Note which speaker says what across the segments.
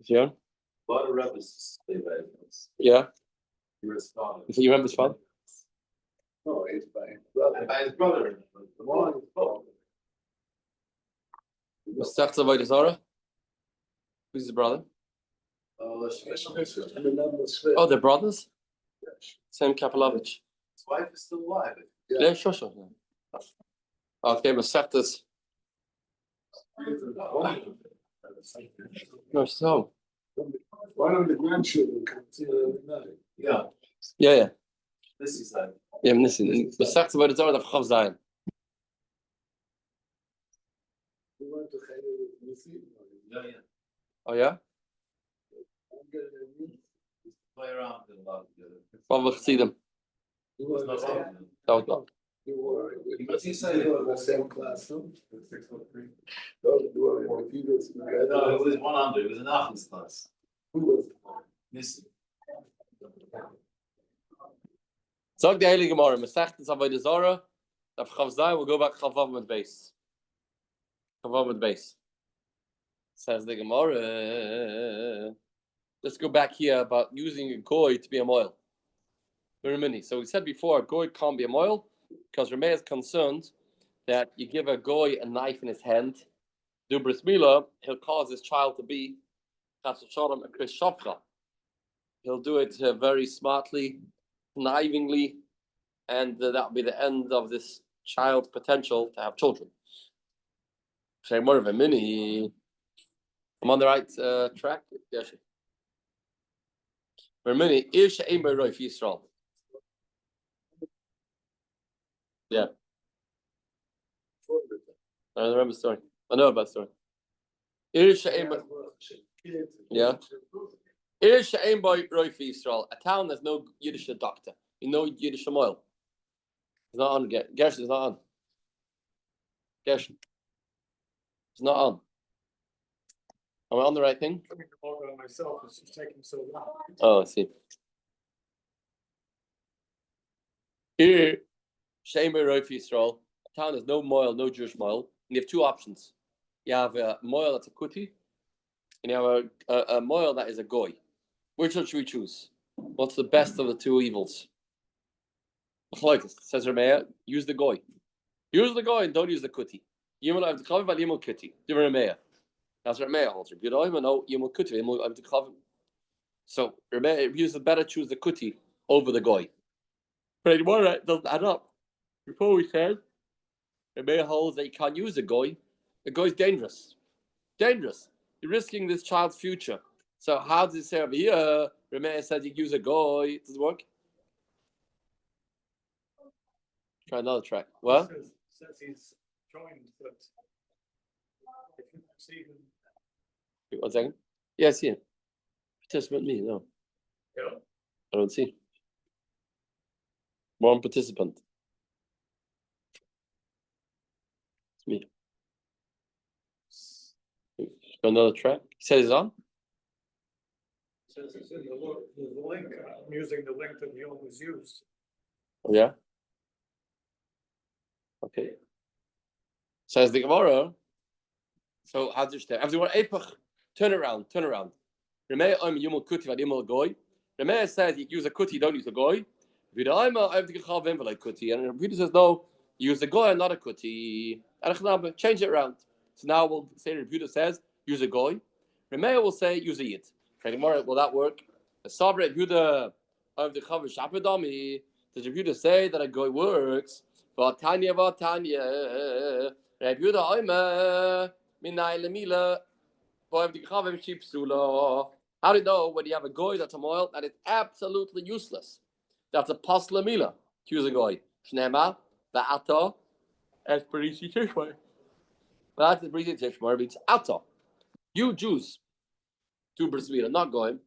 Speaker 1: Yeah.
Speaker 2: A lot of rabbis say that.
Speaker 1: Yeah.
Speaker 2: He responded.
Speaker 1: You remember his father?
Speaker 2: No, it's by his brother. The one is called.
Speaker 1: Zera? Who's his brother? Oh, they're brothers? Same Kapelovich.
Speaker 2: His wife is still alive.
Speaker 1: Yeah, sure. Okay, Masechtas. No, so.
Speaker 3: One of the grandchildren comes in night.
Speaker 2: Yeah.
Speaker 1: Yeah.
Speaker 2: This is that.
Speaker 1: Yeah, listen. Masechtas about Zera of Chav Zayin.
Speaker 3: We went to
Speaker 2: Yeah.
Speaker 1: Oh, yeah?
Speaker 2: Play around a lot together.
Speaker 1: What will see them?
Speaker 3: You were
Speaker 2: Not wrong.
Speaker 1: No.
Speaker 3: You were
Speaker 2: What's he saying?
Speaker 3: you were in the same class, no?
Speaker 2: 603.
Speaker 3: You were in computers together.
Speaker 2: No, it was one under. It was an Achlis class.
Speaker 3: Who was
Speaker 2: Missing.
Speaker 1: Sag the Heilige Gemara, Masechtas about Zera of Chav Zayin. We'll go back Chavav with Beis. Chavav with Beis. Says the Gemara. Let's go back here about using a goy to be a moil. So we said before, a goy can't be a moil because Rameh is concerned that you give a goy a knife in his hand, do bris milah, he'll cause his child to be chas v'shalom a kris shopcha. He'll do it very smartly, connivingly, and that'll be the end of this child's potential to have children. Say more of a mini. I'm on the right track. Yes. Mini is a roif Yisrael. Yeah. I remember the story. I know about the story. Yeah. A town there's no Yiddish doctor. You know Yiddish oil. It's not on. Gersh is not on. Gersh. It's not on. Am I on the right thing?
Speaker 3: coming to order on myself, it's just taking so long.
Speaker 1: Oh, I see. Here, Shame Roif Yisrael. A town has no moil, no Jewish moil. And you have two options. You have a moil that's a kuti, and you have a moil that is a goy. Which one should we choose? What's the best of the two evils? Says Rameh, use the goy. Use the goy and don't use the kuti. Yimul have the chavim, but yimul kuti. Do Rameh. That's Rameh holds. Good oim, no yimul kuti. Yimul have the chavim. So Rameh use the better choose the kuti over the goy. But anymore, it doesn't add up. Before we said, Rameh holds that you can't use a goy. The goy is dangerous. Dangerous. You're risking this child's future. So how does it say over here? Rameh says you use a goy. Does it work? Try another track. What?
Speaker 3: Says he's joined, but if you see him.
Speaker 1: 1 second. Yeah, I see it. Participant me, no.
Speaker 3: Yeah.
Speaker 1: I don't see. One participant. It's me. Got another track. He says it's on?
Speaker 3: Says it's in the link. I'm using the link that he always used.
Speaker 1: Oh, yeah? Okay. Says the Gemara. So how do you say? Everyone, turn around. Rameh yumul kuti v'yumul goy. Rameh says you use a kuti, don't use a goy. Kuti, and Rebuta says no, you use a goy and not a kuti. Change it around. So now we'll say Rebuta says use a goy. Rameh will say use a yid. Okay, will that work? The Sabra Rebuta of the Chav Shapadami. Does Rebuta say that a goy works? Vatanya, Rebuta oima minay lemila. How do you know when you have a goy that's a moil that is absolutely useless? That's a pasla mila. Choose a goy. Shnema, va'ata, as Parisi Tishmar. That's the Parisi Tishmar means ata. You Jews do bris milah, not goy.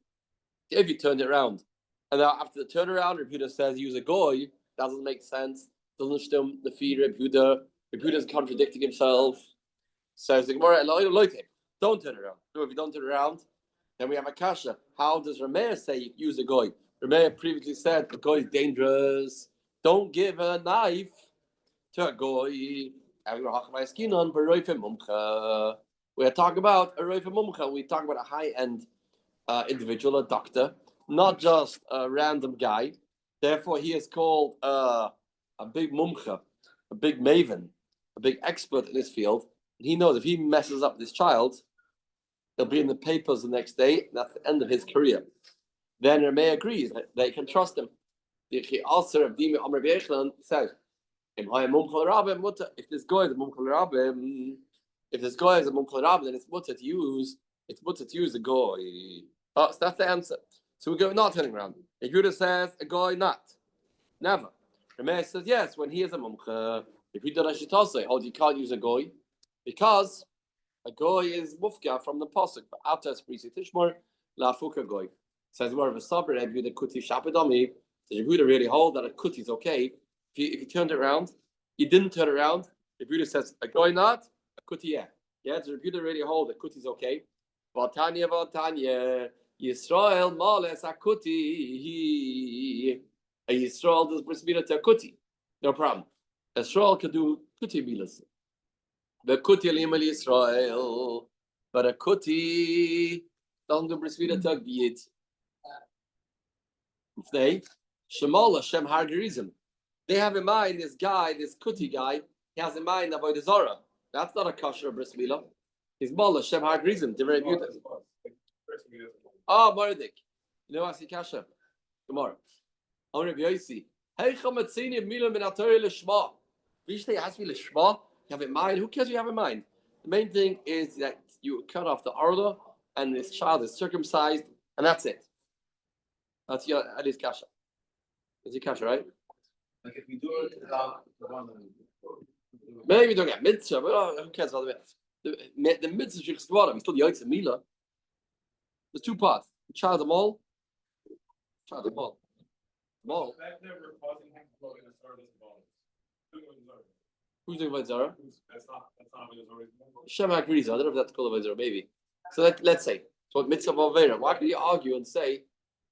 Speaker 1: If you turn it around, and now after the turnaround, Rebuta says use a goy, doesn't make sense. Doesn't stem the feed Rebuta. Rebuta is contradicting himself. Says the Gemara, don't turn around. No, if you don't turn around, then we have a kasha. How does Rameh say you use a goy? Rameh previously said the goy is dangerous. Don't give a knife to a goy. We're talking about a Roifa Mumcha. We talk about a high-end individual, a doctor, not just a random guy. Therefore, he is called a big mumcha, a big maven, a big expert in his field. And he knows if he messes up this child, he'll be in the papers the next day, and that's the end of his career. Then Rameh agrees that they can trust him. The Asr of Dimi Amr Bechlan says, if this guy is a mumchal rabbim, if this guy is a mumchal rabbim, then it's mutter to use the guy. Oh, so that's the answer. So we go not turning around. If Yehuda says a guy not, never. Rameh says yes when he is a mumcha. If you don't actually say, oh, you can't use a goy because a goy is mufka from the pasuk. After sprisi tishmor la fuka goy says more of a sabr. If you the kuti shapadomi, so if you really hold that a kuti is okay. If you turned it around, you didn't turn it around. If you says a goy not, a kuti yeah. Yeah, so if you really hold a kuti is okay. Vatanya Yisrael males akuti. A Yisrael does bris milah to akuti. No problem. Yisrael can do kuti milas. The kuti limal Yisrael, but a kuti doesn't do bris milah to biyit. They shemal Hashem hargerizim. They have in mind this guy, this kuti guy. He has in mind avodah zara. That's not a kosher bris milah. He's mal Hashem hargerizim. They're very beautiful. Oh, Mordik. You know what's the kasha? Tomorrow. On Rabbi Yosi. Hey, chamatzini milah min atorah lishma. Vishte has me lishma. You have in mind. Who cares? You have in mind. The main thing is that you cut off the order, and this child is circumcised, and that's it. That's your Ali's kasha. That's your kasha, right?
Speaker 2: Like if we do it without the one.
Speaker 1: Maybe we don't get mitzvah, but who cares about the mitzvah? The mitzvah is still the Yotze Milah. There's two parts. The child's a mole. Child's a mole. Mole. Who's doing Avodah Zarah? Shem agrees. I don't know if that's called Avodah Zarah, maybe. So let's say. So mitzvah of Avera. Why can you argue and say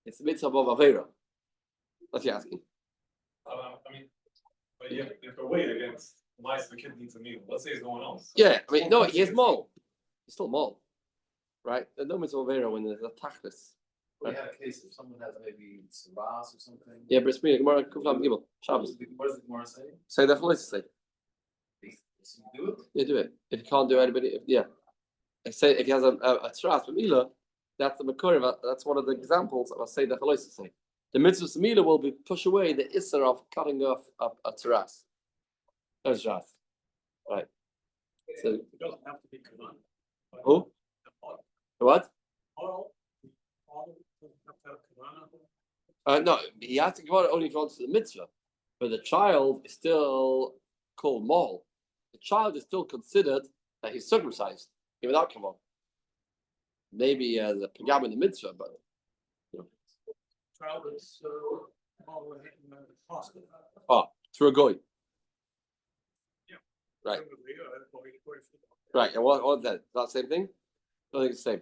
Speaker 1: it's the mitzvah of Avera? What's he asking?
Speaker 3: I mean, but you have to wait against mice the kid needs a meal. Let's say it's no one else.
Speaker 1: Yeah, I mean, no, he has mole. He's still mole. Right? There's no mitzvah of Avera when there's a tachlis.
Speaker 2: We had a case if someone has maybe Saras or something.
Speaker 1: Yeah, bris milah, Gemara, Kuflam, Gimel, Shabbos.
Speaker 2: What does the Gemara say?
Speaker 1: Say that for say.
Speaker 2: Do it?
Speaker 1: Yeah, do it. If you can't do anybody, I say if he has a tras with Mila, that's the Makor. That's one of the examples of a say the Chalois say. The mitzvah of Mila will be push away the isser of cutting off a tras. That's tras, right? So
Speaker 3: It doesn't have to be Quran.
Speaker 1: who? What? No, he has to go out only if he wants to the mitzvah, but the child is still called mol. The child is still considered that he's circumcised, even without kamal. Maybe as a pagam in the mitzvah, but
Speaker 3: Child is all in the hospital.
Speaker 1: through a goy.
Speaker 3: Yeah.
Speaker 1: Right. Right, and what that? Is that the same thing? I think it's the same.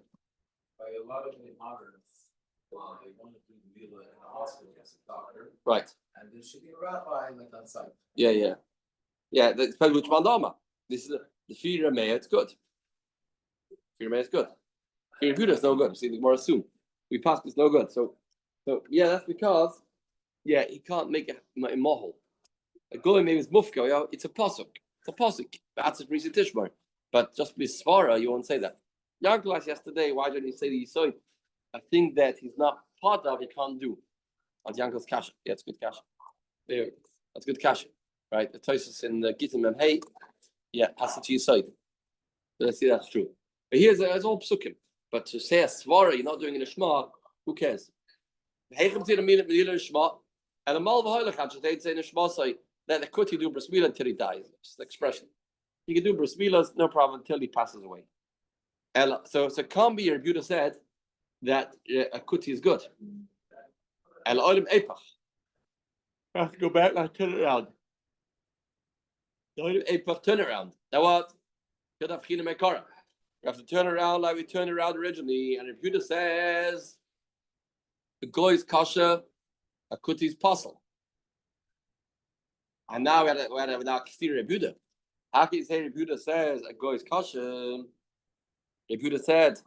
Speaker 2: By a lot of the moderns, they want to do the Mila in the hospital as a doctor.
Speaker 1: Right.
Speaker 2: And there should be a rabbi like on site.
Speaker 1: Yeah. That depends which mandama. This is the fear of Meya, it's good. Fear of Meya is good. Fear of Buddha is no good. See, the more soon. We pass it's no good. So yeah, that's because he can't make a mohel. A goy maybe is mufka, it's a pasuk. It's a pasuk. That's a priest tishmar. But just be svara, you won't say that. Yankel asked yesterday, why don't you say the Yisoid? I think that he's not part of, he can't do. That's Yankel's kasha. Yeah, it's good kasha. There, that's good kasha. Right? The Tosis in the Gittim and Hey, has to Yisoid. So let's see that's true. But here's all psukim. But to say a svara, you're not doing it in a shema, who cares? And the mal v'hoylech they say in a shema say that the kuti do bris milah until he dies. It's the expression. He can do bris milahs, no problem, until he passes away. So Kambi or Buddha said that a kuti is good. El olim epach. I have to go back and turn it around. The olim epach, turn it around. Now what? You have to turn around like we turned around originally. And if Buddha says the goy is kasha, a kuti is puzzle. And now we had now exterior Buddha. How can you say Buddha says a goy is kasha? Rebuda said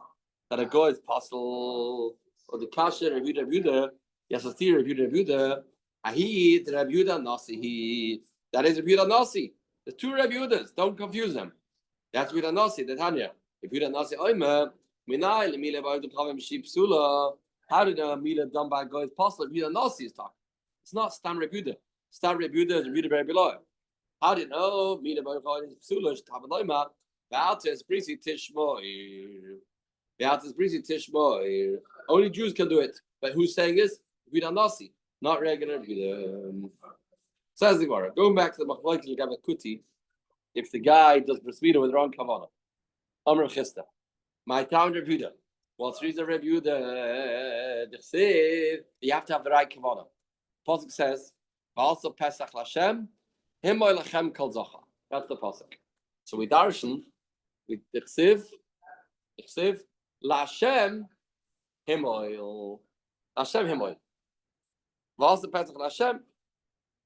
Speaker 1: that a goy is possible, or the kasher Rebuda, yes, a theory Rebuda, ahi the Rebuda Nasi, that is Rebuda Nasi. There's two Rebudas, don't confuse them. That's Rebuda Nasi, the Tanya. Rebuda Nasi Oima, Minai, Lemile about the Kavim Sheep Sula. How did a Mila done by goy is possible? Rebuda Nasi is talking. It's not Stam Rebuda. Stam Rebuda is Rebuda very below. How do you know? Mila about goy is Sula, Tabaloima. V'altes brisi tishmoir. V'altes brisi tishmoir. Only Jews can do it. But who's saying this? Vida Nasi, not regular Vida. Says the Gemara. Going back to the Machlokes L'Gavat Kuti, if the guy does bris milah with the wrong kavanah, Amr Chista, my town Rebuda. Well, three is a Rebuda. You have to have the right kavanah. Pasuk says, "Also Pesach Lashem, Himoy Lachem Kol Zacha." That's the pasuk. So we darshan. With the chsiv, Lashem Himoil. Lashem Himoil. What's the Pesach Lashem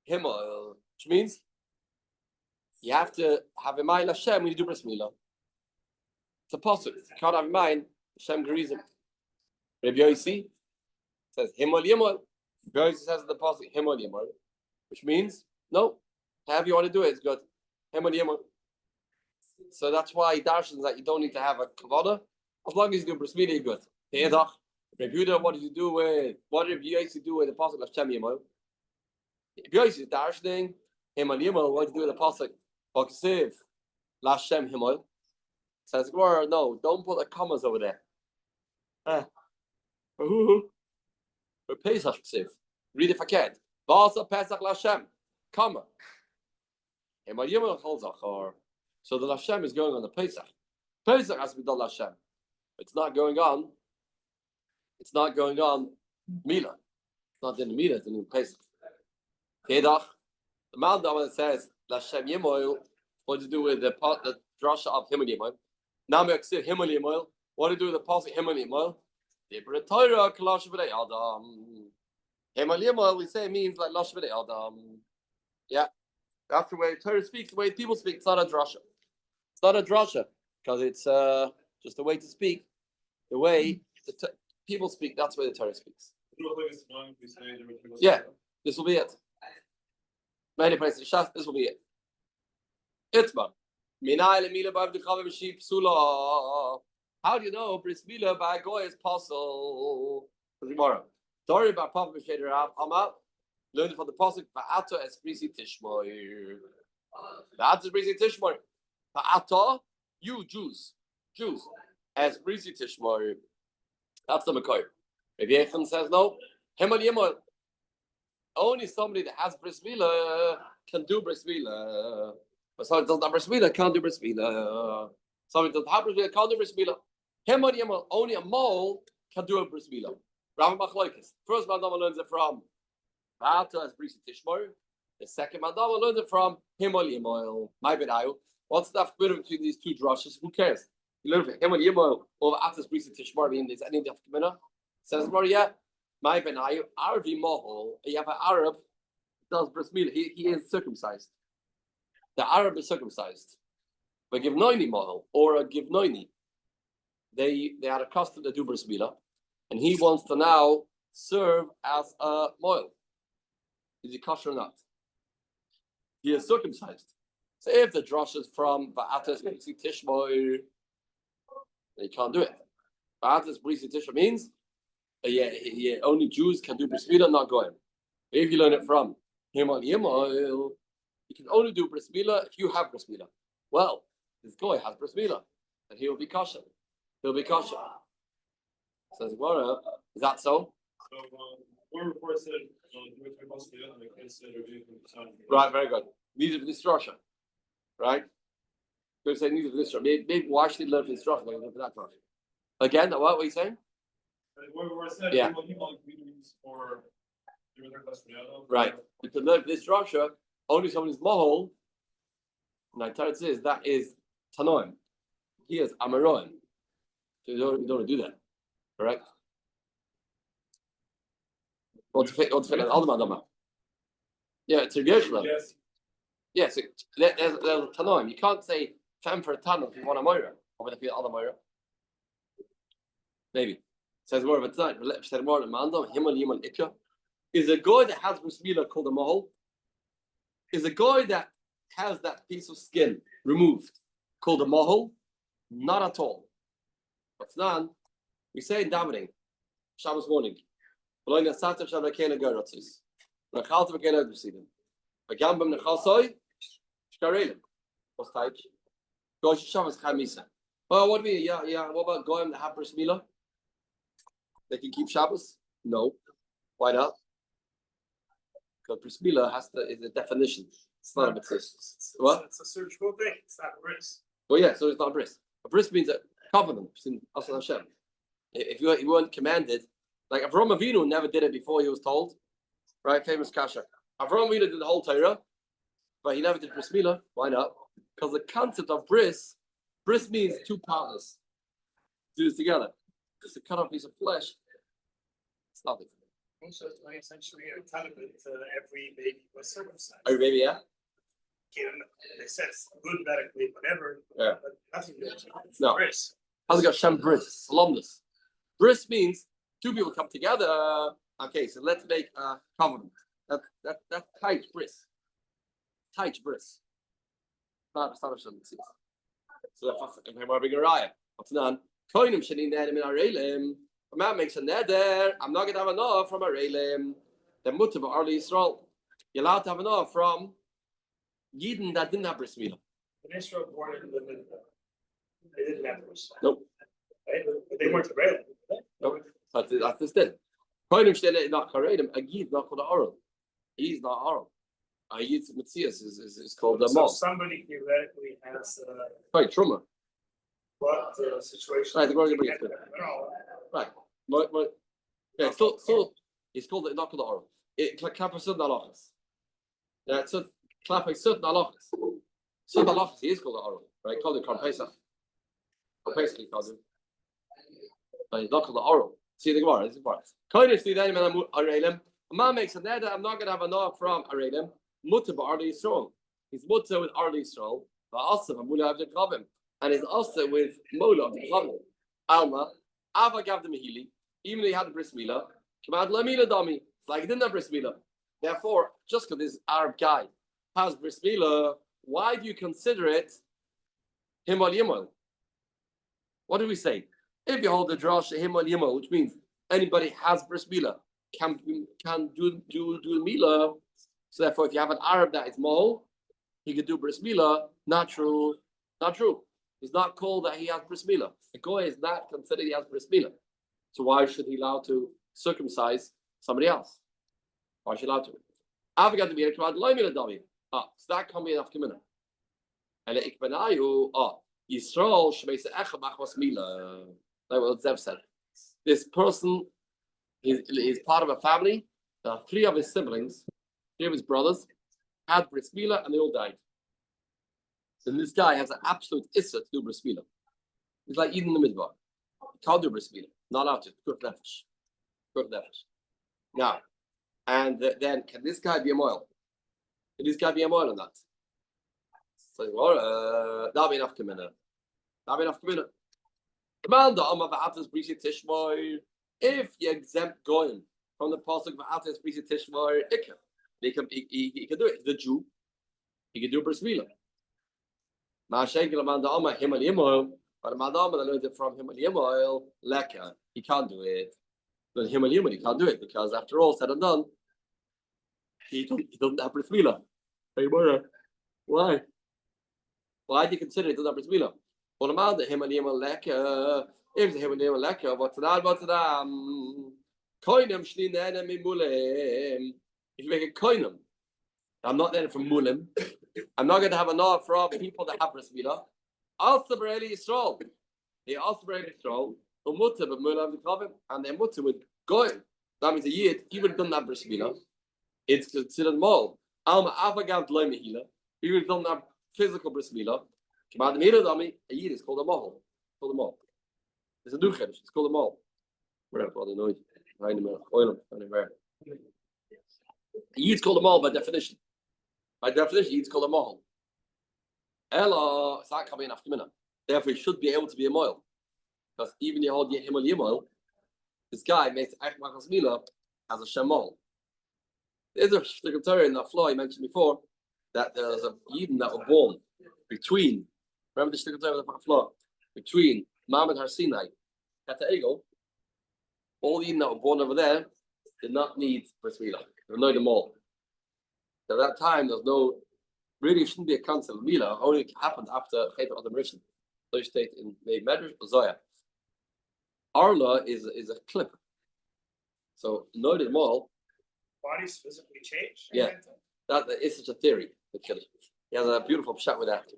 Speaker 1: Himoil? Which means you have to have in mind Lashem when you do bris milah. It's a pasuk. You can't have in mind Hashem Gerizim. Rabbi Yosi says Himoil Yimoil. Rabbi Yosi says in the pasuk Himoil Yimoil, which means no. However you want to do it, it's good. Himoil Yimoil. So that's why darshans that you don't need to have a kavanah. As long as you do bris milah, you're good. Te'edach, Rebuda, what did you do with? What did you actually do with the pasuk Lashem Yimol? If you actually darshaning Himon Yimol, what did you do with the pasuk Haksiv Lashem Himol? Says Gemara, no, don't put the commas over there. For Pesach Ksiv, read it for Ked. Vasa Pesach Lashem, comma. Himon Yimol Cholzach. So the Lashem is going on the Pesach. Pesach has to be done Lashem. It's not going on. It's not going on Mila. It's not in the Mila, it's in the Pesach. Kedach. The Malda when it says Lashem Yemoil, what do you do with the drasha of Himon Yemoil? Now we accept Himon Yemoil. What do you do with the pasuk Himon Yemoil? Dibra Torah Kalash B'nei Adam. Himon Yemoil we say means like Lash B'nei Adam. Yeah. That's the way Torah speaks, the way people speak. It's not a drasha. It's not a drasha because it's just the way to speak. The way people speak, that's the way the Torah speaks. Yeah, this will be it. Many places, this will be it. Itma. How do you know bris milah by goy is possible? Tomorrow. Sorry about Papa B'Sheder Hama. Learn from the pasuk Va'ata es brisi tishmoir. Va'ata es brisi tishmoir. Va'ata, you Jews, as brisi tishmoir. That's the Mekoyer. Rabbi Yechon says no. Himon Yimon. Only somebody that has bris milah can do bris milah. But somebody that doesn't have bris milah can't do bris milah. Somebody that doesn't have bris milah can't do bris milah. Himon Yimon. Only a mole can do a bris milah. Rav Machlokes. First Madama learns it from Va'ata as brisi tishmoir. The second Madama learns it from Himon Yimon. My benayu. What's the difference between these two drushes? Who cares? You learn from Himon Yimon or Va'ata as brisi tishmoir. I mean, there's any difference? Says Maria. My benayu, Arvi Mohol, you have an Arab does bris milah. He is circumcised. The Arab is circumcised. But Givnoini Mohol or a Givnoini, they are accustomed to do bris milah, and he wants to now serve as a moil. Is he kosher or not? He is circumcised. So if the drush is from Va'atas Brisi Tishmoir, then you can't do it. Va'atas Brisi Tishmoir means only Jews can do bris milah, not goyim. If you learn it from Himon Yimol, you can only do bris milah if you have bris milah. Well, this goy has bris milah, and he will be kosher. He'll be kosher. Says Gemara, is that so?
Speaker 3: So, one report said,
Speaker 1: right, very good. Needed for this drasha, right? Could say needed for this drasha. Maybe why should he learn for this drasha? Like for that drasha. Again, what are you saying? Yeah. Right. You can learn this drasha only someone is mohol. And I tell it says that is tanoim. He is amaroim. So you don't do that. Correct? What's the other? Yeah, it's a Gershman. Yes. There's tanoim. You can't say fem for a tano if you want a moira. Or if you other moira. Maybe. Says more of a time. Says more than Mando. Himal Yimal Ikka. Is a guy that has bris milah called a mahol? Is a guy that has that piece of skin removed called a mahol? Not at all. What's done? We say in davening, Shabbos morning. What's tight? Gosh Shabbos Chamisa. Well, what do we? Yeah. What about goyim that have bris milah? They can keep Shabbos? No. Why not? Because bris milah is a definition. It's not a mitzvah. What?
Speaker 3: It's a surgical thing. It's not a bris.
Speaker 1: Well, yeah. So it's not a bris. A bris means a covenant between us and Hashem. If you weren't commanded, like Avraham Avinu never did it before he was told, right? Famous kasha. Avraham Avinu did the whole Torah, but he never did bris milah. Why not? Because the concept of bris means two partners do this together. It's a cut off piece of flesh. It's nothing.
Speaker 3: Also, it's essentially a taliban to every baby was circumcised.
Speaker 1: Every baby, yeah.
Speaker 3: They said it's good medically, whatever.
Speaker 1: Yeah.
Speaker 3: But nothing to do with
Speaker 1: No.
Speaker 3: bris.
Speaker 1: How's it got Shem bris? Alumnus. Bris means two people come together. Okay, so let's make a covenant. That's tight bris. Tight bris. It's not a Shem bris. So if I'm bring a raya, what's done? Koinim sheni nedim in arelim. A man makes a neder. I'm not going to have enough from arelim. The mutter of early Yisrael. You're allowed to have enough from Yidden that didn't have bris milah.
Speaker 3: When Israel born in the middle, they didn't have bris.
Speaker 1: Nope.
Speaker 3: Right? But they weren't arelim.
Speaker 1: Nope. That's the thing. Koinim sheni not karedim. A Yid not called oral. He's not oral. A Yid Metzias is called the
Speaker 3: So
Speaker 1: mom.
Speaker 3: somebody theoretically has
Speaker 1: Right, Truma.
Speaker 3: what situation?
Speaker 1: Right, the going to bring it.
Speaker 3: No.
Speaker 1: Right. Yeah, so it's called it not called the oral. It clap a certain halachas. Yeah, so clapping certain halachas. Certain halachas he is called the oral, right? Called it Korban Pesach. Korban Pesach he calls it. But he's not called the oral. See the Gemara, this is part. Kindness to them and Arelim. A man makes a neder, I'm not gonna have a noah from Arelim. Mutter by Arli Yisrael. He's mutter with Arli Yisrael, but also from Mula of the Klavim. And he's also with Mola of the Klavim. Alma, Ava gave the Mehili, even though he had the bris milah, Kamad Lamila Dami. It's like he didn't have bris milah. Therefore, just because this Arab guy has bris milah, why do you consider it Himal Yimal? What do we say? If you hold the drash Himal Yimal, which means anybody has bris milah, can do milah. So therefore, if you have an Arab that is mohel, he could do bris milah. Not true. Not true. It's not called that he has bris milah. A goy is not considered he has bris milah. So why should he allow to circumcise somebody else? Why should he allow to? So that can be enough kamina. And ikbanayu Yisrael shmeisa echad machmas milah. Like what Zev said. This person is part of a family. There are three of his siblings, three of his brothers, had bris milah and they all died. So this guy has an absolute issa to do bris milah. It's like eating the midbar. He can't do bris milah. Not allowed to. Good nefesh. Good nefesh. Now, and then can this guy be a moil? Can this guy be a moil or not? So, that'll be enough kamina. That'll be enough kamina. Commander, if you exempt goyim from the pasuk v'atas brisi tishmor, he can do it. The Jew, he can do bris milah. But Madam learned it from Himal Yimal, Leka, he can't do it. But Himal Yimal, he can't do it because after all said and done, he doesn't have bris milah. Why? Why do you consider it doesn't have bris milah? Well, the Himal Yimal Leka, if the Himal Yimal Leka, what's that? Koinem shlinene mimulem. If you make a koinem, I'm not there from mulim. I'm not going to have enough for all people that have bris milah. Also, Bareli Yisrael. They also Bareli Yisrael. The mutter, but Mula of the Kavim, and their mutter would go. That means a yid, he would have done that bris milah. It's considered mol. Alma Avagav Dloy Mehila. He would have done that physical bris milah. But the Mehila Dami, a yid is called a mohel. Called a mol. It's a duchesh. It's called a mol. Whatever, all the noise. Behind the mill. Oil him. Anywhere. A yid's called a mol by definition. By definition, yid's called a mohel. Ella, it's not coming enough to minna. Therefore, he should be able to be a moil. Because even you hold Himal Yimol, this guy makes Achmachas Mila as a Shemol. There's a Shtikatari in the floor I mentioned before that there's a Yidden that were born between, remember the Shtikatari on the floor? Between Mam and Har Sinai, Kata Ego, all the Yidden that were born over there did not need Bris Mila. They know them all. At that time, there's no, really shouldn't be a council of Mila, only happened after Chet Adam Rishon. So you state in Medrash or Zoya. Arla is a clip. So know them all.
Speaker 3: Bodies physically change?
Speaker 1: Yeah. That is such a theory. He has a beautiful chat with that.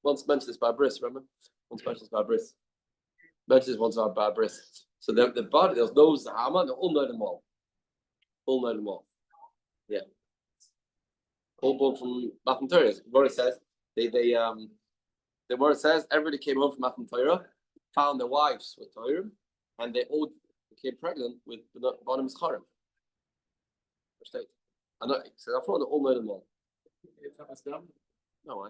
Speaker 1: Once mentioned this by Briss, remember? Once mentioned this by Briss. Mentioned this once by Briss. So the body, there's no Zahama, they all know them all. All know them all. Yeah. All born from Matan Torah. The word says the word says everybody came home from Matan Torah, found their wives with Torah, and they all became pregnant with Banim Scharim. I know, so I thought they all know them all. No, why?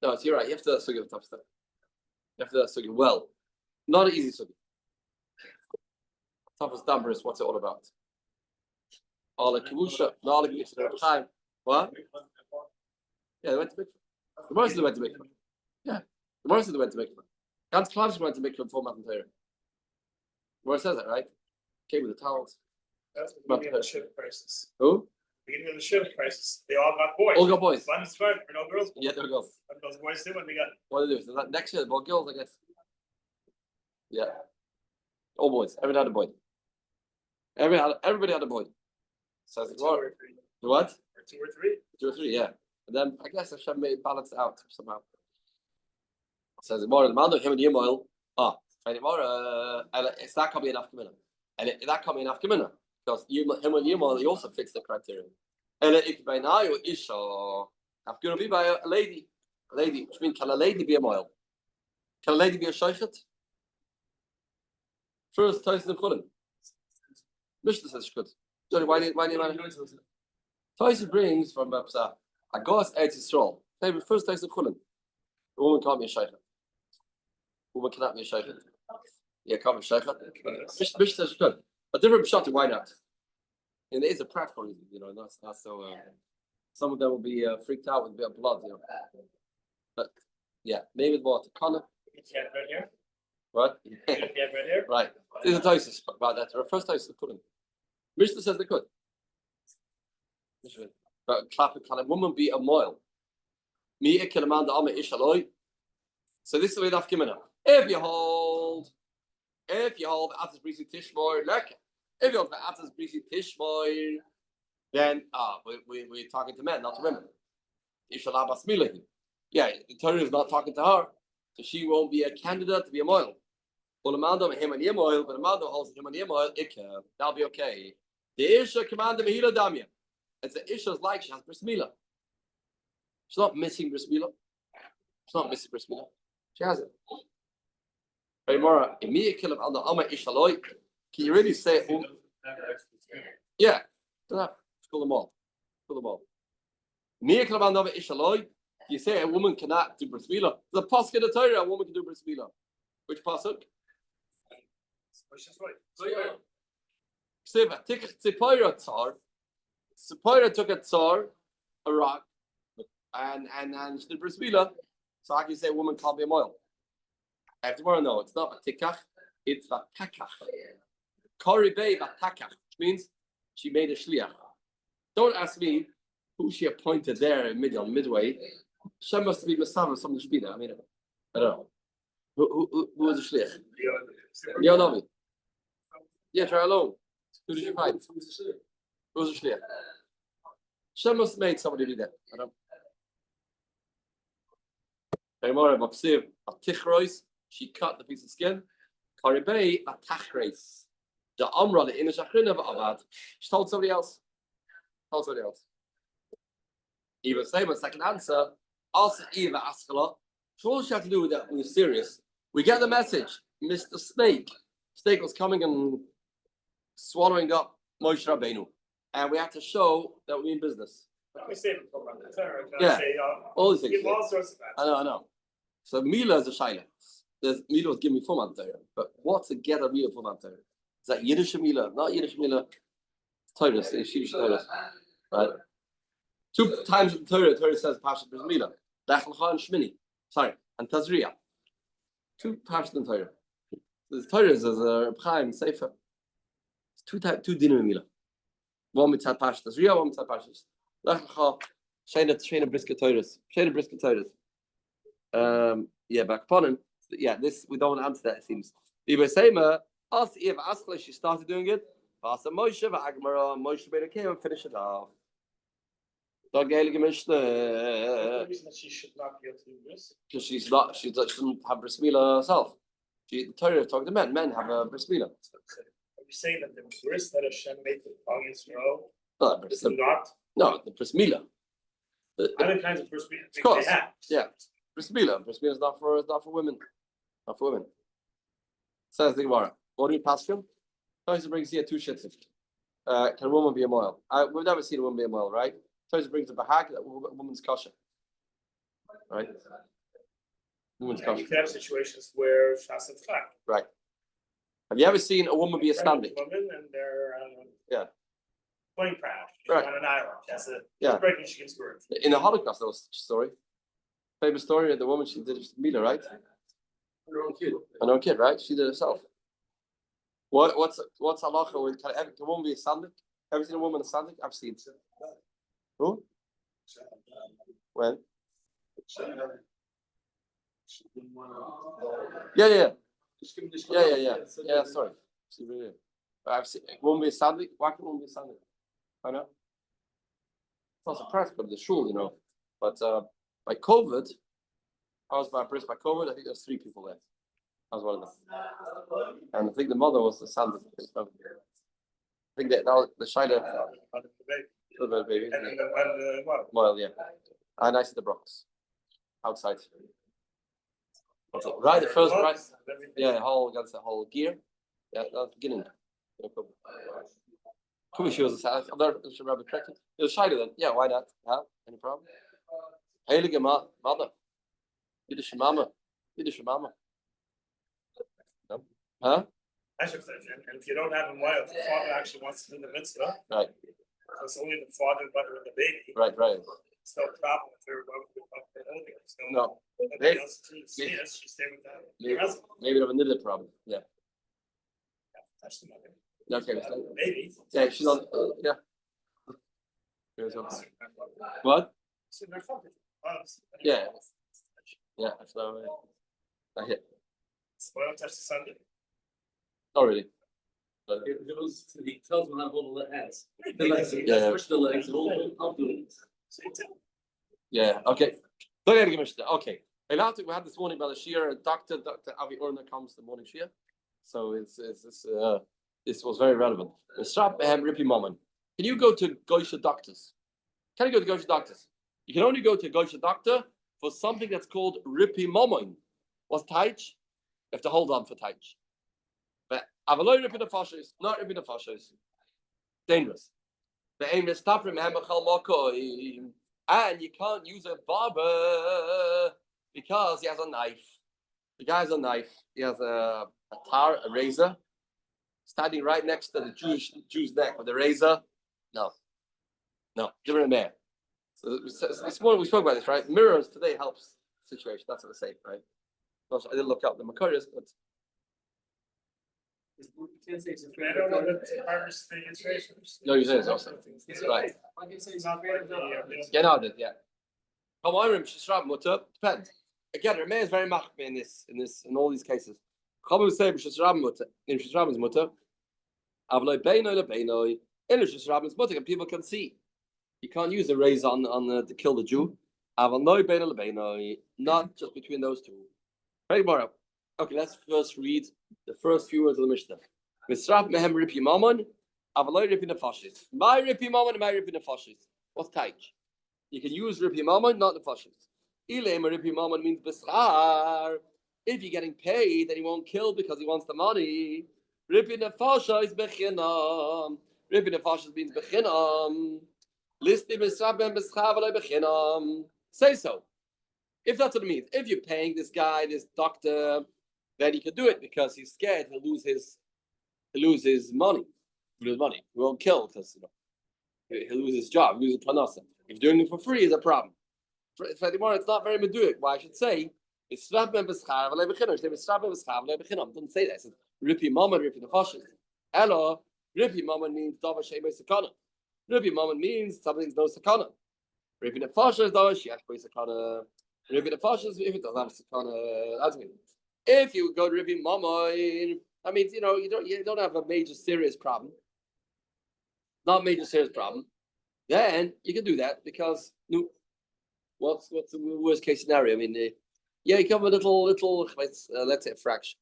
Speaker 1: No, it's you're right. You have to sugi the tough stuff. You have to sugi well. Not an easy sugi. Toughest number is what's it all about? All the kibusha, all the time. What? Yeah, they went to Mikvah. The Morris went to Mikvah. Yeah, the Morris went to Mikvah. Ganz Klavish went to Mikvah before Matan Torah. Morris says that, right? Came with the towels.
Speaker 3: That's the beginning of the Shiur crisis.
Speaker 1: Who?
Speaker 3: Beginning of the Shiur crisis. They all got boys.
Speaker 1: All got boys.
Speaker 3: One is fine, for no girls.
Speaker 1: Yeah, there we go.
Speaker 3: What those boys did when they got.
Speaker 1: What do they do? So that next year, the both girls, I guess. Yeah. All boys. Everybody had a boy. Everybody had a boy. So
Speaker 3: Two or three.
Speaker 1: What?
Speaker 3: Or 2 or 3.
Speaker 1: 2 or 3, yeah. And then I guess Hashem may balance it out somehow. Says more the man of him and Yimoil. And it's not coming enough Kamina. And that coming enough Kamina. Because him and Yimoil, he also fits the criteria. And it by now Isha. I'm going to be by a lady. A lady, which means can a lady be a mile? Can a lady be a shaychet? First Tyson and Fulham. Mishnah says good. Johnny, why do you Tyson brings from a Gos Eretz Yisrael. Maybe first Tyson Fulham. A woman can't be a shaychet. A woman cannot be a shaychet. Yeah, can't be a shaychet. Mishnah says good. A different shot, why not? And it is a practical reason, not so. Some of them will be freaked out with a bit of blood, But yeah, maybe it's more to Connor.
Speaker 3: If you have red hair.
Speaker 1: What?
Speaker 3: If you have red hair.
Speaker 1: Right. There's a Tyson about that. The first Tyson couldn't. Mishnah says they could. But can a woman be a mile? So this is the way that's given up. If you hold Atas Brisi Tishmoir, if you hold Atas Brisi Tishmoir, then we're talking to men, not to women. Ishalabas Milahi. Yeah, the Torah is not talking to her, so she won't be a candidate to be a moil. But a man him and Yemoil, but a man holds him and Yemoil, that'll be okay. The Isha commanded Mehila Damia. It's the Isha's like she has bris milah. She's not missing bris milah. She's not missing bris milah. She has it. Very more. Can you really say? Yeah. School them all. You say a woman cannot do bris milah. The pasuk in the Torah, a woman can do bris milah. Which pasuk? Tzipora took a tsar, a rock, and she did bris milah. So I can say a woman can't be a moil. I have tomorrow. No, it's not a tikach. It's a takach. Kori Bay Batakach, which means she made a shliach. Don't ask me who she appointed there in midway. She must be Masava, someone should be there. I don't know. Who was the shliach? Yomi. Yeah, try alone. Who did you find? Who was the shliach? She must have made somebody be there. I don't know. She cut the piece of skin. Kori Bay Batachreis. The Amra, the Inish Achrina of Avad, she told somebody else. Eva same second answer. Also, Eva Askala. So all she had to do with that was serious. We get the message. Mr. Snake was coming and swallowing up Moshe Rabbeinu. And we had to show that we mean business.
Speaker 3: We say it before, yeah.
Speaker 1: All these things.
Speaker 3: Give all sorts of
Speaker 1: I know. So Mila is a Shaila. There's Mila was giving me full Torah, but what's a get a Mila full Torah? Is that Yiddish Mila? Not Yiddish Mila. Torah, Yiddish Torah, right? 2 times in Torah says Pashat Bris Mila. Lech Lecha and Shmini. Sorry, and Tazria. 2 Pashat in Torah. The Torah is a Chaim Sefer. It's 2 dinim Mila. One mitzat Pashat Tazria, one mitzat Pashat. Lech Lecha, Shena Brisket Torahs. Shena Brisket Torahs. Yeah, back upon him. Yeah, this we don't want to answer that. It seems. She started doing it. Moshe came and finished it off.
Speaker 4: The reason that she should not be able to do this
Speaker 1: Because she doesn't have bris milah herself. The Torah talking to men. Men have a bris milah.
Speaker 4: Are you saying that the bris that Hashem made for Bal Yisrael
Speaker 1: No,
Speaker 4: is not?
Speaker 1: No, the bris milah.
Speaker 4: Other kinds of bris milah.
Speaker 1: Of course,
Speaker 4: they have.
Speaker 1: yeah. Bris milah is not for women. Not for women. Says the Gemara. What do you pass him? Toys brings here 2 shits. Can a woman be a moil? We've never seen a woman be a moil, right? Toys brings a bahag that woman's kosher, right? Woman's
Speaker 4: And
Speaker 1: kosher.
Speaker 4: you can have situations where Shas and Chak.
Speaker 1: Right. Have you ever seen a woman be a standing?
Speaker 4: Women and they're
Speaker 1: Yeah.
Speaker 4: plane crash
Speaker 1: Right.
Speaker 4: on an island. That's a
Speaker 1: Yeah.
Speaker 4: pregnant. She gives birth.
Speaker 1: In the Holocaust, there was such a story. Famous story of the woman, she did it Mila, right?
Speaker 2: Her own kid.
Speaker 1: An own kid, right? She did it herself. What's halacha with can a woman be a sandik? Ever seen a woman a sandik? I've seen. Who? When? Yeah. Yeah. Sorry. I've seen a woman be a sandik. Why can a woman be a sandik? I know. It's not surprised, but the shul, But by COVID, I was by COVID. I think there's 3 people there. I was one of them, and I think the mother was the sandik. I think that was the Shida. Little bit of baby.
Speaker 4: And then the what?
Speaker 1: Well, yeah. And I see the Bronx outside. Right, the first right. Yeah, whole against the whole gear. Yeah, that's beginning. No problem. Could be she was a I'm not sure Rabbi corrected. It was Shida then. Yeah, why not? Any problem? Heilige mother. Yiddish mama. No? Huh?
Speaker 4: And if you don't have a wife, the father actually wants to do the mitzvah.
Speaker 1: Right.
Speaker 4: It's only the father and mother and the baby.
Speaker 1: Right.
Speaker 4: It's no problem if they're holding it. So
Speaker 1: No.
Speaker 4: nobody else sees us, you stay with that.
Speaker 1: Maybe they have a niddah problem. Yeah.
Speaker 4: Touch the mother.
Speaker 1: Okay.
Speaker 4: Maybe.
Speaker 1: Yeah, she's on. Yeah. What?
Speaker 4: So they're fucking.
Speaker 1: Yeah. Yeah. So. I hit.
Speaker 4: So I don't touch the Sunday.
Speaker 1: Not really. But
Speaker 2: He tells them how to hold the ass. The
Speaker 4: Yeah.
Speaker 2: legs, push the legs, hold I'll do it.
Speaker 1: yeah. Okay. Okay. We had this morning about the Shiur. Dr. Avi Orna comes the morning Shiur. So this was very relevant. Can you go to Goysha doctors? Can you go to Goysha doctors? You can only go to Goysha doctor for something that's called Ripi Momoin. What's Taich? You have to hold on for Taich. But Avaloi Ripi Nefashos, not Ripi Nefashos. Dangerous. The aim is stop from and you can't use a barber because he has a knife. The guy has a knife. He has a razor, standing right next to the Jew's neck with a razor. No, give it a man. So this morning we spoke about this, right? Mirrors today helps the situation. That's what I say, right? I didn't look up the Makarias, but
Speaker 2: You can't say it's a
Speaker 4: I don't know that the farmers thing is racist.
Speaker 1: no, you say it's also right.
Speaker 2: I can say it's
Speaker 4: Not
Speaker 2: not
Speaker 4: very
Speaker 2: fair.
Speaker 1: Yeah, no, I did, yeah. Depends. Again, Rameh is very machmir in all these cases. Chamu say in Shishraben's mutter. Avloi beinoi lebeinoi. In Shishraben's mutter, and people can see. You can't use a razor to kill the Jew. Avloi beinoi lebeinoi. Not just between those two. Right, Mara. Okay, let's first read the first few words of the Mishnah. Misraf mehem ripi mamon. Avloi ripi nefashis. My ripi mamon and my ripi nefashis. What's taich? You can use ripi mamon, not nefashis. Ilem ripi mamon means b'schar. If you're getting paid, then he won't kill because he wants the money. Ripi nefasha is bechinam. Ripi nefasha means bechinam. Listi b'schar ben b'schar v'loi bechinam. Say so. If that's what it means. If you're paying this guy, this doctor, then he can do it because he's scared he'll lose his money. He'll lose money. He won't kill because he'll lose his job, lose his panasa. If doing it for free is a problem. For the more, it's not very meduic. Why I should say it's strabem b'schar v'lei b'chinam. It's strabem b'schar v'lei b'chinam. Doesn't say that. It says ripi mama, ripi nefashis. Hello, ripi mama means dava sheimei sakana. Ripi mama means something's no sakana. Ripi nefashis dava sheyesh b'ei sakana. Ripi nefashis if it doesn't have sakana. That's me. If you go to ripi mama, I mean, you don't have a major serious problem. Not major serious problem. Then you can do that because what's the worst case scenario? I mean, you come a little, let's say a fraction,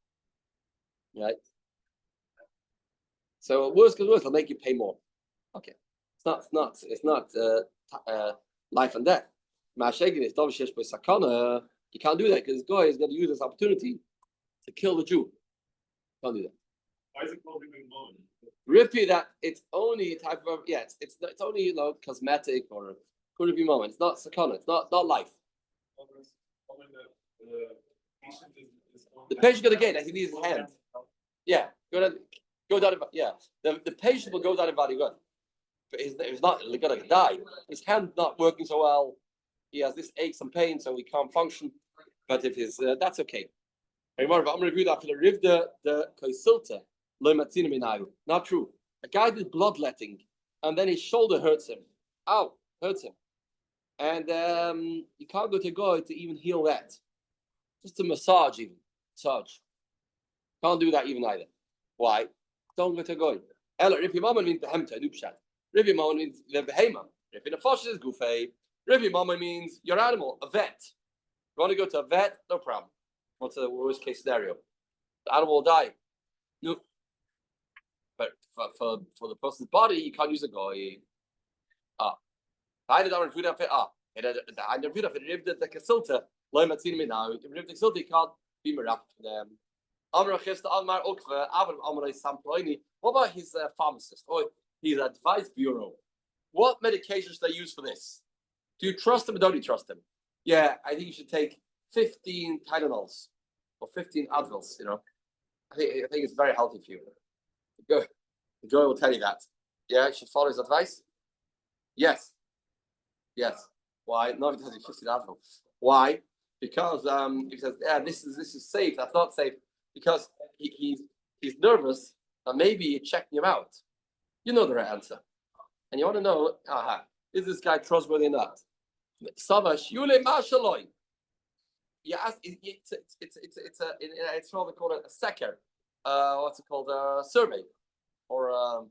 Speaker 1: right? So worst comes worst, it'll make you pay more. Okay, it's not life and death. You can't do that because guy is going to use this opportunity to kill the Jew. Can't do that.
Speaker 3: Why is it called ripping moment?
Speaker 1: Rippy that it's only a type of it's only cosmetic or could be moment. It's not sakana. It's not life. The patient gonna get. He needs his hand. Yeah, go down. Yeah, the patient will go down in body good, but he's not gonna die. His hand's not working so well. He has this aches and pain, so he can't function. But if his that's okay. I'm gonna review that for the rivda the koisilta. Not true. A guy did bloodletting, and then his shoulder hurts him. Ow, hurts him. And you can't go to God to even heal that. Just to massage even. Massage. Can't do that even either. Why? Don't go to God. Ella, Ripi Mama means behemta, nupshat. Ripi Mama means the behema. Ripi Nefosh is gufei. Ripi Mama means your animal, a vet. You want to go to a vet? No problem. What's the worst case scenario? The animal will die. No. But for the person's body, you can't use a goy. I did our food outfit. I never food outfit. If the kasilta, loy matzini me now. If the kasilta, you can't be miraculous for them. Amar chista Amar Okva Avram Amar Samploini. What about his pharmacist or his advice bureau? What medications do they use for this? Do you trust him or don't you trust him? Yeah, I think you should take 15 Tylenols or 15 Advils. I think it's very healthy for you. The guy will tell you that. Yeah, you should follow his advice. Yes. Why? No, because he's 15 Advil. Why? Because he says, yeah, this is safe. That's not safe because he's nervous and maybe you're checking him out. You know the right answer, and you want to know, is this guy trustworthy or not? Savash Yule Mashaloi. You ask. It's rather called a secker. What's it called? A survey or a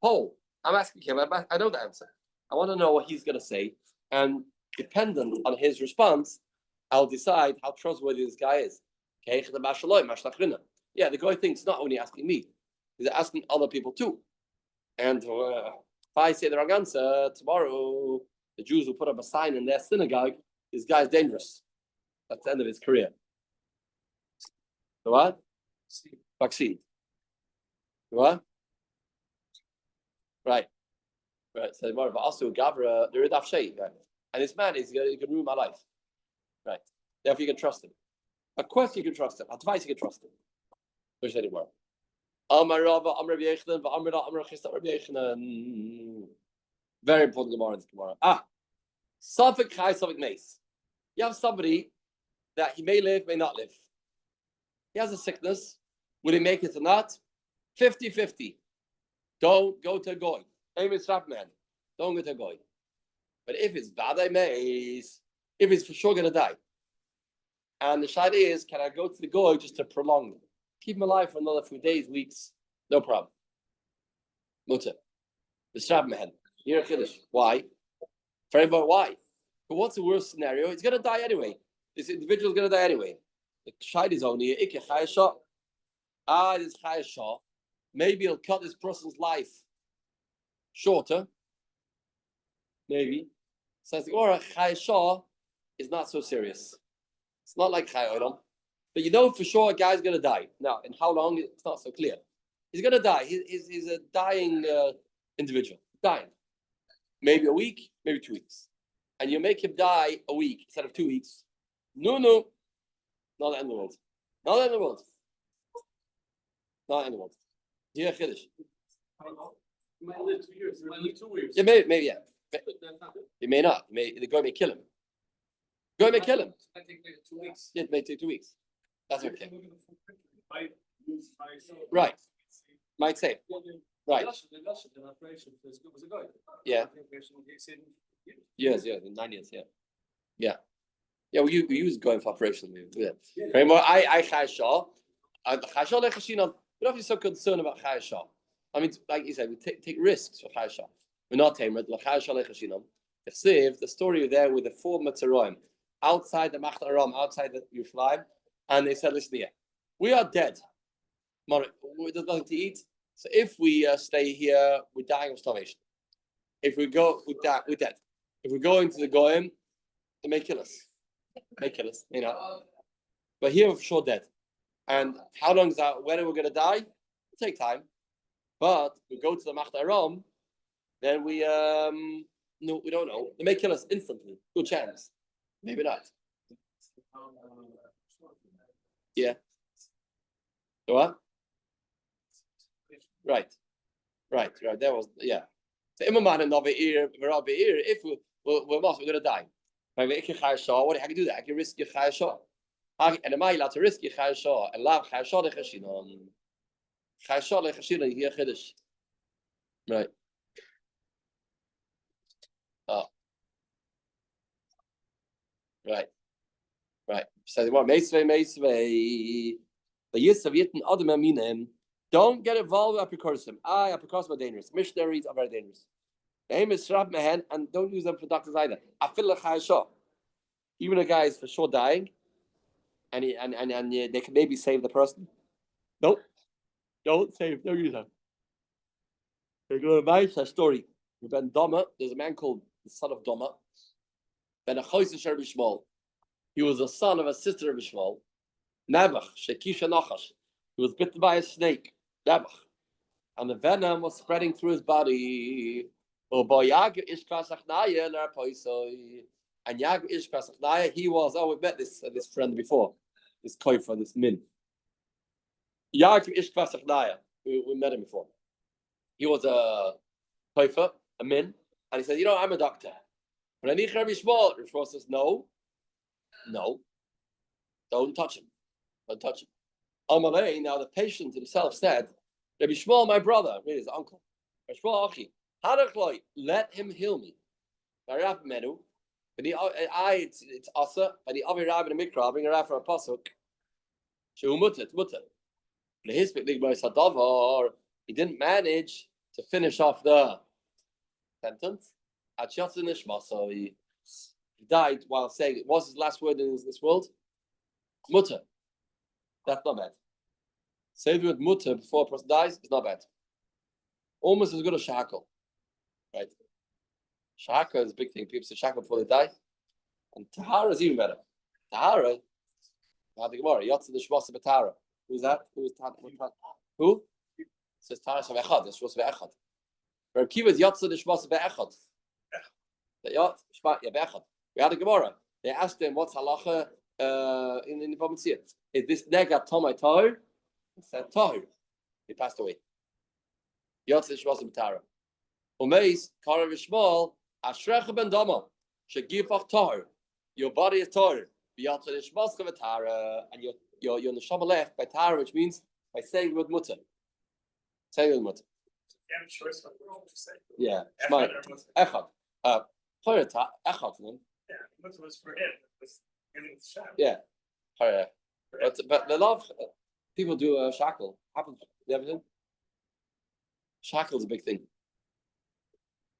Speaker 1: poll. I'm asking him. I know the answer. I want to know what he's going to say, and dependent on his response, I'll decide how trustworthy this guy is. Yeah, the guy thinks not only asking me, he's asking other people too. And if I say the wrong answer, tomorrow the Jews will put up a sign in their synagogue, this guy's dangerous. That's the end of his career. The what? Vaccine. The what? Right. So more of also Gavra, the Ridaf Shay, right? And this man he can ruin my life. Right. Therefore you can trust him. A question you can trust him. Advice you can trust him. Which anymore. Very important Gemara in this Gemara. Suffolk Chai, Suffolk Mace. You have somebody that he may live, may not live. He has a sickness. Will he make it or not? 50-50. Don't go to a goy. Aim is man. Don't go to a goy. But if it's Vadai Mace, if he's for sure going to die, and the shayla is, can I go to the goy just to prolong them? Keep him alive for another few days, weeks, no problem. Mutter. The Shabman. Here Kiddush. Why? For everybody, why? But what's the worst scenario? He's going to die anyway. This individual is going to die anyway. The shayla is only Ikke Chayashah. This Chayashah. Maybe he'll cut this person's life shorter. Maybe. Says the Gemara, Chayashah is not so serious. It's not like Chayolam. But you know for sure a guy's going to die. Now, in how long, it's not so clear. He's going to die. He's a dying individual. Dying. Maybe a week, maybe 2 weeks. And you make him die a week instead of 2 weeks. No. Not the end of the world. Not in the world. Not in the world. Yeah, Chiddush.
Speaker 3: He might live 2 years. He might live 2 weeks.
Speaker 1: Yeah, maybe, yeah. He may not. The guy may kill him. The guy may kill him.
Speaker 3: I think 2 weeks.
Speaker 1: Yeah, it may take 2 weeks. That's okay.
Speaker 3: Right.
Speaker 1: Right. Might say. Right. Yeah. Years, yeah, 9 years, yeah. Yeah. Yeah, we use going for operation. Yeah. Very more. I Chai Shah. Chai Shah Lechashinon. We're not so concerned about Chai Shah. I mean, like you said, we take risks for Chai Shah. We're not tamer. Chai Shah Lechashinon. The story there with the 4 Matzaroim outside the Machta Aram, outside the Yerushalayim, and they said, listen here, we are dead. There's nothing to eat. So if we stay here, we're dying of starvation. If we go, we're dead. If we go into the Goyim, they may kill us. You know. But here we're for sure dead. And how long is that? When are we going to die? It'll take time. But we go to the Machta Aram, then we no, we don't know. They may kill us instantly. Good chance. Maybe not. Yeah. So what? Right. That was So Imam and Naveir, if we're going to die. How can you do that? I can risk your Chai Shah. And am I allowed to risk your Chai Shah? And love Chai Shah lechashinon. Chai Shah lechashinon here Chiddush. Right. Oh. Right. So what? Meisvei. The Yisaviten Adam Aminem. Don't get involved with apicursim. Apicursim are dangerous. Missionaries are very dangerous. The aim is shrab mehen, and don't use them for doctors either. Afil lechayshah. Even a guy is for sure dying, and they can maybe save the person. Nope. Don't save. Don't use them. They're going to write a story. Ben Doma, there's a man called the son of Doma. Ben Achoyse Bishmol. He was the son of a sister of Bishmol. Nabach, Shekisha Nachash. He was bitten by a snake. Nabach. And the venom was spreading through his body. And Yag Ishkasachnaya, he was, we've met this friend before. This koifer, this min. Yag Ishkasachnaya. We met him before. He was a koifer, a min, and he said, I'm a doctor. But I need Rabbi Shmuel. Rabbi Shmuel says, no, don't touch him. Now the patient himself said, Rabbi Shmuel, my brother, really his uncle, Rabbi Shmuel Achi, let him heal me. It's asa, and the Avi Rab in the Mikra, bring a Rab from a pasuk. He didn't manage to finish off the sentence. He died while saying it was his last word in this world. Mutter. That's not bad. Say the word mutter before a person dies is not bad. Almost as good as shackle. Right? Shackle is a big thing. People say shackle before they die. And tahara is even better. Tahara, Yotze the Shmasa B'Tahara. Who's that? Who? It says Tahara Shavechad. It's Shmasa B'Echad. Reb Kiva is Yotze the Shmasa B'Echad. B'Echad. We had a Gemara. They asked him, what's halacha in the Bamitzir? Is this nega Tomai Tahir? He said Tahir. He passed away. Yotze the Shmasa B'Tahara. Umeis, Kara Vishmal, Ashrecha Ben Dama, Shagifach Tahir. Your body is Tahir. Yotze the Shmasa B'Tahara. And you're neshama left by Tahir, which means by saying the word mutter. Saying the word mutter.
Speaker 3: You have a choice what to say.
Speaker 1: Yeah.
Speaker 3: Echad.
Speaker 1: Echad. Echad.
Speaker 3: Yeah, mutter was for him. It was getting the shot.
Speaker 1: Yeah. But the lot of people do shackle. Happens. You ever seen? Shackle is a big thing.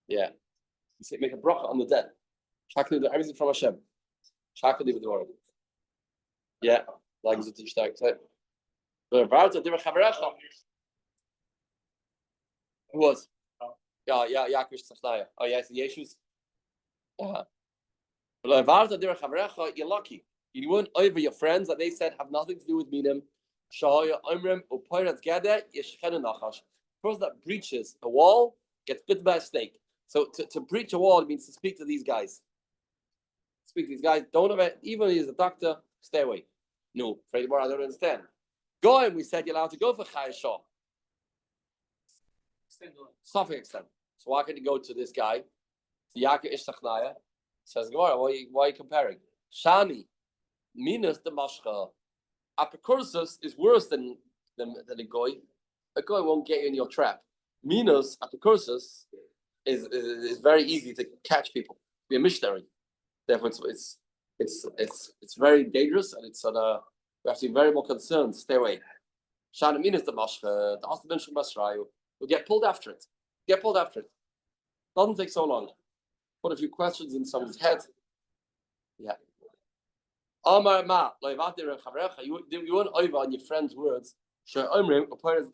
Speaker 1: Yeah. You say, make a bracha on the dead. Shackle do everything from Hashem. Shackle do with the world. Yeah. Like it's a stark. Who was? Yeah, Yaakov Tzafnaya. Oh, yes, the Yeshus. You're lucky. You weren't over your friends that they said have nothing to do with Minim. The person that breaches a wall gets bitten by a snake. So to breach a wall means to speak to these guys. Don't have it, even if he's a doctor, stay away. No, afraid more. I don't understand. Going, we said you're allowed to go for Chai Shah. Something extent. So why can't you go to this guy? The Yaakov Ishtachnaya says, Gemara, why are you comparing? Shani, minus the mashcha. A precursus is worse than a goy. A goy won't get you in your trap. Minus a precursus is very easy to catch people. Be a missionary. Therefore, it's very dangerous, and it's we have to be very more concerned. Stay away. Shana minus the mashcha. The Asad ben Shemashrayu will get pulled after it. Get pulled after it. Doesn't take so long. Put a few questions in someone's head. Yeah. Amar ma, you weren't over on your friend's words. Parents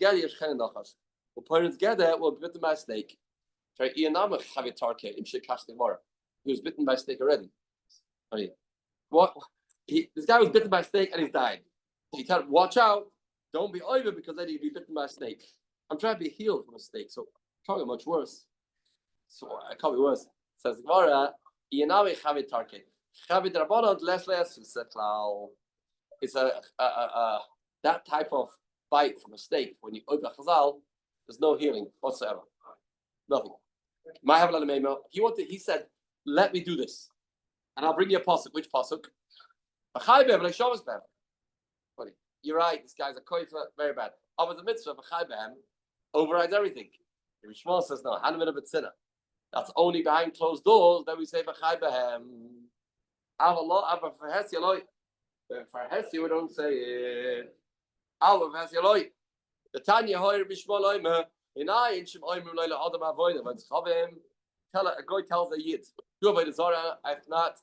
Speaker 1: get it will be bitten by a snake. He was bitten by a snake already. What? This guy was bitten by a snake and he's died. He tell him, watch out, don't be over because then he'll be bitten by a snake. I'm trying to be healed from a snake, so it can't get much worse. So it can't be worse. Says Gemara, it's a that type of bite from a snake. When you open a chazal, there's no healing whatsoever. Nothing. Might have a lot of Mayim. He said, let me do this. And I'll bring you a pasuk. Which pasuk? You're right, this guy's a koifa, very bad. Over the mitzvah of overrides everything. The Shmuel says no, Hanamid of Sinner. That's only behind closed doors that we say B'chai Behem. Aber for Hesi Eloi. For Hesi we don't say it. Aber for Hesi Eloi. The Tanya Hoyer B'Shmuel Oimer. In Ayin Shem Oimer Leila Adam Avoida. When Chavim, a guy tells a Yid, do avoid the Zara. If not,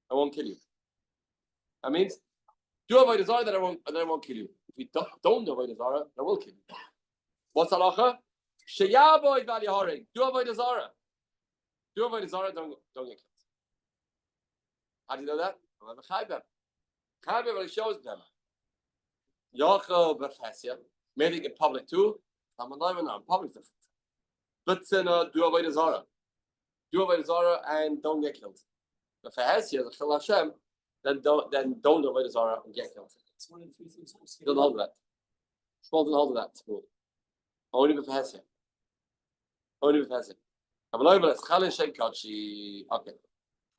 Speaker 1: I won't kill you. That means do avoid the Zara, then I won't kill you. If you don't avoid the Zara, I will kill you. What's halacha? Sheyaboy Vali Haring. Do avoid the Zara. Do avoid the Zara, don't get killed. How do you know that? I have a Chaybem. Chaybem shows them. Yachel Befesia. Made it in public too. I'm alive now. Public different. But do avoid the Zara. Do avoid the Zara and don't get killed. Befesia, the Chil Hashem, then don't avoid the Zara and get killed.
Speaker 4: It's one of the three things.
Speaker 1: Don't hold that. Shmuel didn't hold that. Only Befesia. Only Befesia. Okay.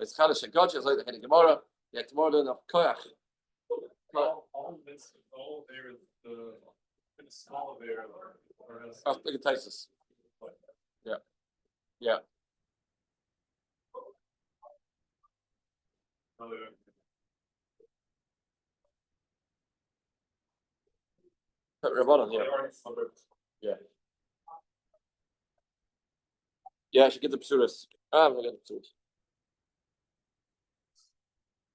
Speaker 1: It's Chalish and Kochi, it's like the Gemara. Yeah, tomorrow then of Koyach.
Speaker 3: All there is the small there.
Speaker 1: That's big Taisus. Yeah. Yeah. Rabbanon, yeah. Yeah, I should get the psuras. I'm going to get the psuras.